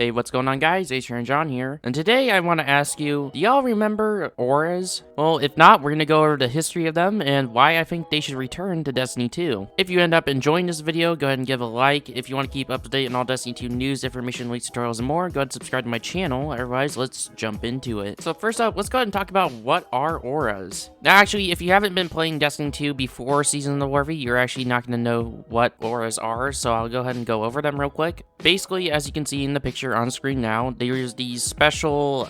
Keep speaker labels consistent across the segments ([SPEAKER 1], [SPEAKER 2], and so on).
[SPEAKER 1] Hey, what's going on guys? Atrian John here, and today I want to ask you, do y'all remember auras? Well, if not, we're going to go over the history of them and why I think they should return to Destiny 2. If you end up enjoying this video, go ahead and give a like. If you want to keep up to date on all Destiny 2 news, information, leaks, tutorials, and more, go ahead and subscribe to my channel. Otherwise, let's jump into it. So first up, let's go ahead and talk about what are auras. Now actually, if you haven't been playing Destiny 2 before Season of the Warfy, you're actually not going to know what auras are, so I'll go ahead and go over them real quick. Basically, as you can see in the picture on screen now, there's these special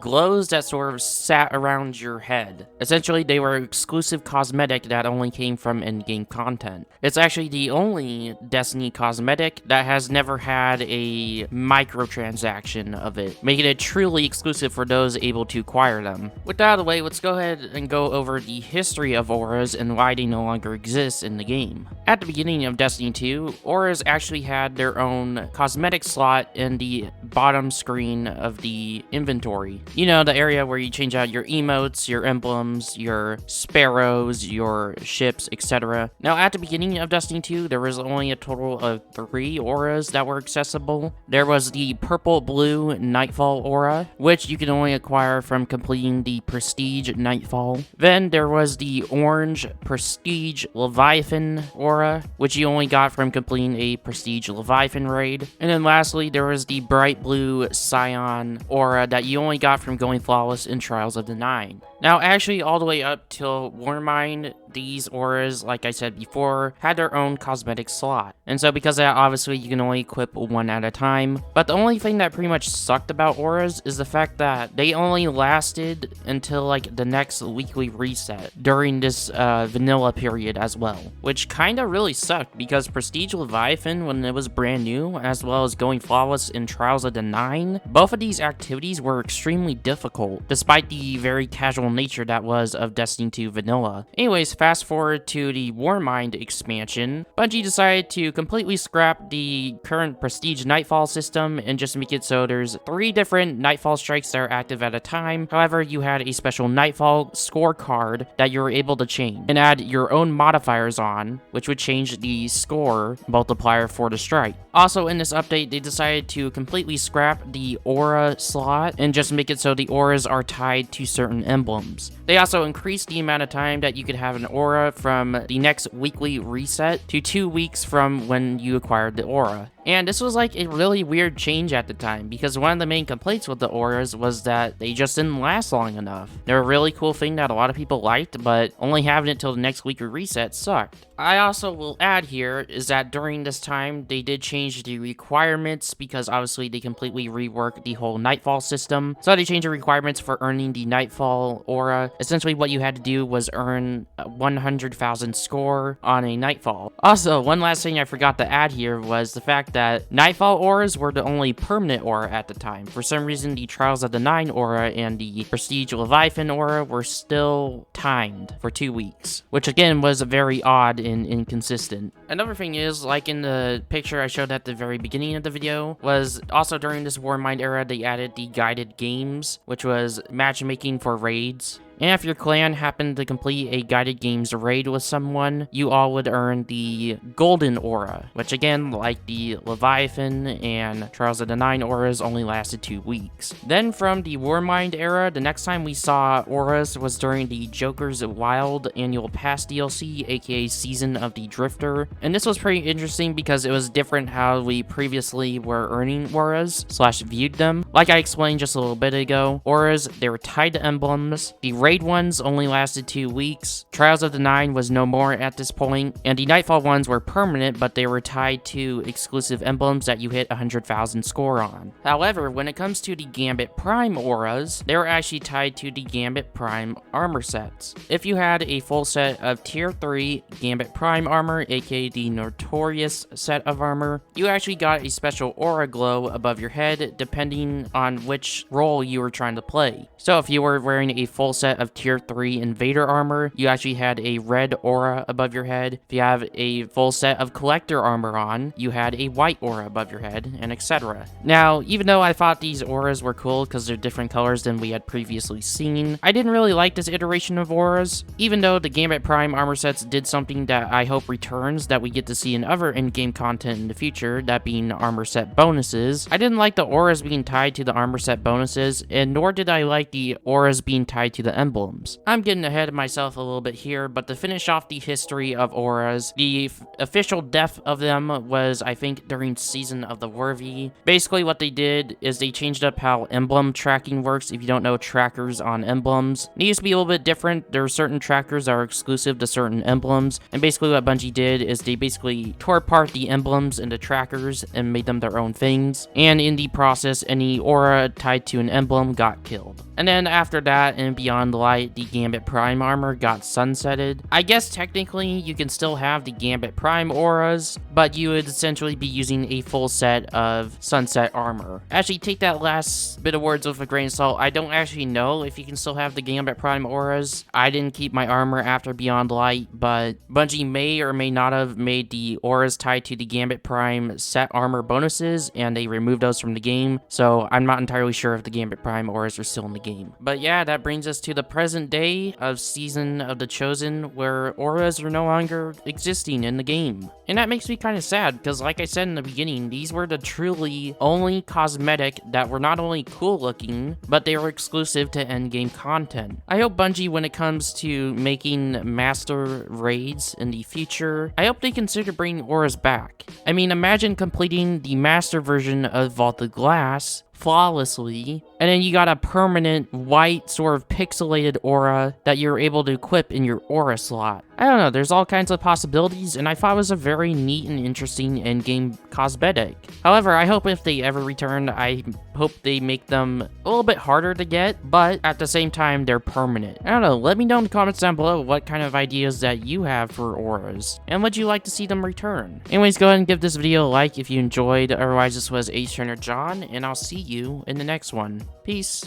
[SPEAKER 1] glows that sort of sat around your head. Essentially, they were exclusive cosmetic that only came from in-game content. It's actually the only Destiny cosmetic that has never had a microtransaction of it, making it truly exclusive for those able to acquire them. With that out of the way, let's go ahead and go over the history of auras and why they no longer exist in the game. At the beginning of Destiny 2, auras actually had their own cosmetic slot in the bottom screen of the inventory. You know, the area where you change out your emotes, your emblems, your sparrows, your ships, etc. Now, at the beginning of Destiny 2, there was only a total of 3 auras that were accessible. There was the purple-blue Nightfall aura, which you can only acquire from completing the Prestige Nightfall. Then there was the orange Prestige Leviathan aura, which you only got from completing a Prestige Leviathan raid. And then lastly, there was the bright blue Scion aura that you only got from going flawless in Trials of the Nine. Now, actually, all the way up till Warmind, these auras, like I said before, had their own cosmetic slot. And so because of that, obviously, you can only equip one at a time. But the only thing that pretty much sucked about auras is the fact that they only lasted until, like, the next weekly reset during this vanilla period as well. Which kind of really sucked, because Prestige Leviathan, when it was brand new, as well as going flawless in Trials of the Nine, both of these activities were extremely difficult, despite the very casual nature that was of Destiny 2 vanilla. Anyways, fast forward to the Warmind expansion, Bungie decided to completely scrap the current Prestige Nightfall system and just make it so there's 3 different Nightfall strikes that are active at a time. However, you had a special Nightfall scorecard that you were able to change and add your own modifiers on, which would change the score multiplier for the strike. Also, in this update, they decided to completely scrap the aura slot and just make it so the auras are tied to certain emblems. They also increased the amount of time that you could have an aura from the next weekly reset to 2 weeks from when you acquired the aura. And this was like a really weird change at the time, because one of the main complaints with the auras was that they just didn't last long enough. They're a really cool thing that a lot of people liked, but only having it till the next weekly reset sucked. I also will add here is that during this time, they did change the requirements, because obviously they completely reworked the whole Nightfall system. So they changed the requirements for earning the Nightfall aura. Essentially what you had to do was earn a 100,000 score on a Nightfall. Also, one last thing I forgot to add here was the fact that Nightfall auras were the only permanent aura at the time. For some reason, the Trials of the Nine aura and the Prestige Leviathan aura were still timed for 2 weeks, which again was very odd and inconsistent. Another thing is, like in the picture I showed at the very beginning of the video, was also during this Warmind era, they added the guided games, which was matchmaking for raids. And if your clan happened to complete a guided games raid with someone, you all would earn the golden aura, which again, like the Leviathan and Trials of the Nine auras, only lasted 2 weeks. Then from the Warmind era, the next time we saw auras was during the Joker's Wild Annual Pass DLC, aka Season of the Drifter. And this was pretty interesting because it was different how we previously were earning auras / viewed them. Like I explained just a little bit ago, auras, they were tied to emblems. The raid ones only lasted 2 weeks. Trials of the Nine was no more at this point, and the Nightfall ones were permanent, but they were tied to exclusive emblems that you hit 100,000 score on. However, when it comes to the Gambit Prime auras, they were actually tied to the Gambit Prime armor sets. If you had a full set of Tier 3 Gambit Prime armor, aka the Notorious set of armor, you actually got a special aura glow above your head depending on which role you were trying to play. So if you were wearing a full set set of tier 3 invader armor, you actually had a red aura above your head. If you have a full set of collector armor on, you had a white aura above your head, and etc. Now, even though I thought these auras were cool because they're different colors than we had previously seen, I didn't really like this iteration of auras. Even though the Gambit Prime armor sets did something that I hope returns that we get to see in other in-game content in the future, that being armor set bonuses, I didn't like the auras being tied to the armor set bonuses, and nor did I like the auras being tied to the emblems. I'm getting ahead of myself a little bit here, but to finish off the history of auras, the official death of them was, I think, during Season of the Worthy. Basically what they did is they changed up how emblem tracking works. If you don't know trackers on emblems, it needs to be a little bit different. There are certain trackers that are exclusive to certain emblems, and basically what Bungie did is they basically tore apart the emblems into trackers and made them their own things, and in the process, any aura tied to an emblem got killed. And then after that, and Beyond Light, the Gambit Prime armor got sunsetted. I guess technically you can still have the Gambit Prime auras, but you would essentially be using a full set of sunset armor. Actually, take that last bit of words with a grain of salt. I don't actually know if you can still have the Gambit Prime auras. I didn't keep my armor after Beyond Light, but Bungie may or may not have made the auras tied to the Gambit Prime set armor bonuses, and they removed those from the game, so I'm not entirely sure if the Gambit Prime auras are still in the game. But yeah, that brings us to the present day of Season of the Chosen, where auras are no longer existing in the game. And that makes me kind of sad, because like I said in the beginning, these were the truly only cosmetic that were not only cool looking, but they were exclusive to endgame content. I hope Bungie, when it comes to making master raids in the future, I hope they consider bringing auras back. I mean, imagine completing the master version of Vaulted Glass flawlessly, and then you got a permanent white sort of pixelated aura that you're able to equip in your aura slot. I don't know, there's all kinds of possibilities, and I thought it was a very neat and interesting endgame cosmetic. However, I hope if they ever return, I hope they make them a little bit harder to get, but at the same time, they're permanent. I don't know, let me know in the comments down below what kind of ideas that you have for auras, and would you like to see them return? Anyways, go ahead and give this video a like if you enjoyed. Otherwise, this was Ace Trainer John, and I'll see you in the next one. Peace.